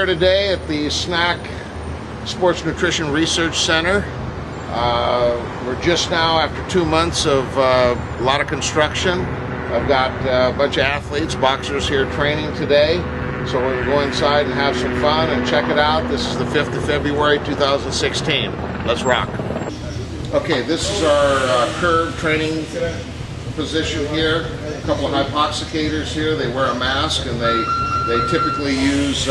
here today at the SNAC Sports Nutrition Research Center. We're just now after 2 months of a lot of construction. I've got a bunch of athletes, boxers here training today. So we're going to go inside and have some fun and check it out. This is the 5th of February 2016. Let's rock. Okay, this is our curve training position here. A couple of hypoxicators here. They wear a mask and they typically use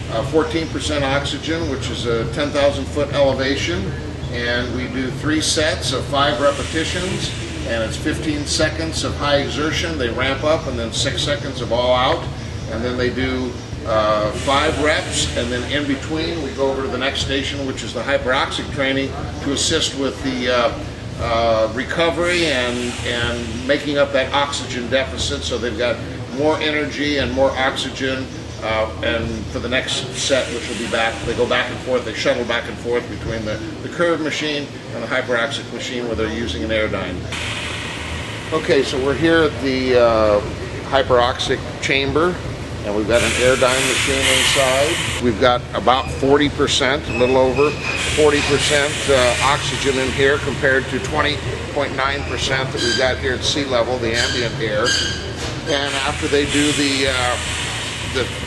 14% oxygen, which is a 10,000 foot elevation. And we do 3 sets of 5 repetitions, and it's 15 seconds of high exertion. They ramp up, and then 6 seconds of all out. And then they do 5 reps, and then in between we go over to the next station, which is the Hyperoxic Training, to assist with the recovery and making up that oxygen deficit, so they've got more energy and more oxygen. And for the next set, which will be back, they go back and forth, they shuttle back and forth between the curve machine and the Hyperoxic machine where they're using an airdyne. Okay, so we're here at the Hyperoxic Chamber, and we've got an airdyne machine inside. We've got about 40%, a little over 40% oxygen in here compared to 20.9% that we've got here at sea level, the ambient air. And after they do the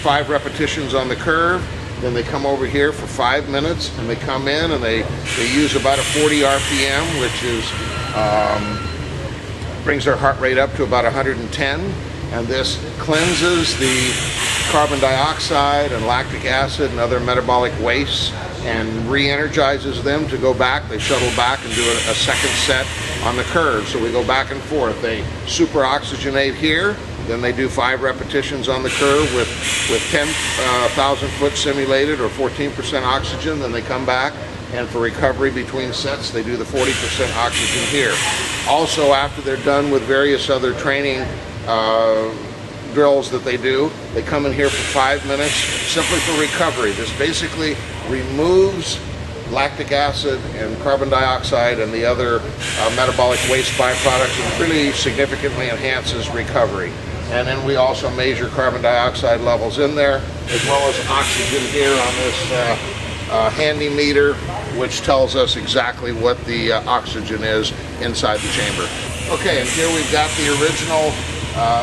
5 repetitions on the curve, then they come over here for 5 minutes, and they come in and they use about a 40 RPM, which is brings their heart rate up to about 110, and this cleanses the carbon dioxide and lactic acid and other metabolic wastes and re-energizes them to go back. They shuttle back and do a second set on the curve. So we go back and forth. They super oxygenate here, then they do 5 repetitions on the curve with 10,000 foot simulated or 14% oxygen. Then they come back, and for recovery between sets, they do the 40% oxygen here. Also, after they're done with various other training drills that they do, they come in here for 5 minutes simply for recovery. This basically removes lactic acid and carbon dioxide and the other metabolic waste byproducts, and really significantly enhances recovery. And then we also measure carbon dioxide levels in there, as well as oxygen here on this handy meter, which tells us exactly what the oxygen is inside the chamber. Okay, and here we've got the original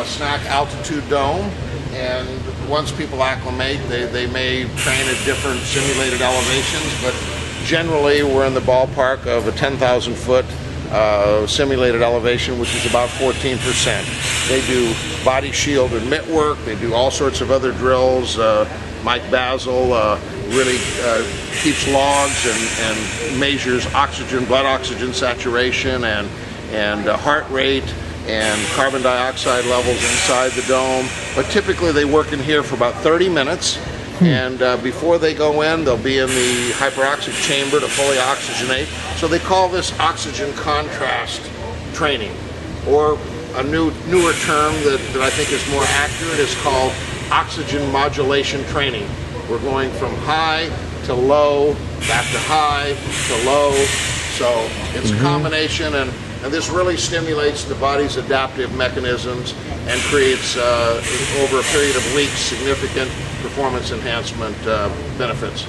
SNAC altitude dome, and once people acclimate, they may train at different simulated elevations, but generally we're in the ballpark of a 10,000 foot simulated elevation, which is about 14%. They do body shield and mitt work. They do all sorts of other drills. Mike Basil really keeps logs and measures oxygen, blood oxygen saturation, and heart rate and carbon dioxide levels inside the dome. But typically they work in here for about 30 minutes. And before they go in, they'll be in the Hyperoxic Chamber to fully oxygenate. So they call this oxygen contrast training, or a newer term that I think is more accurate is called oxygen modulation training. We're going from high to low, back to high to low. So it's a combination, and this really stimulates the body's adaptive mechanisms and creates, over a period of weeks, significant performance enhancement benefits.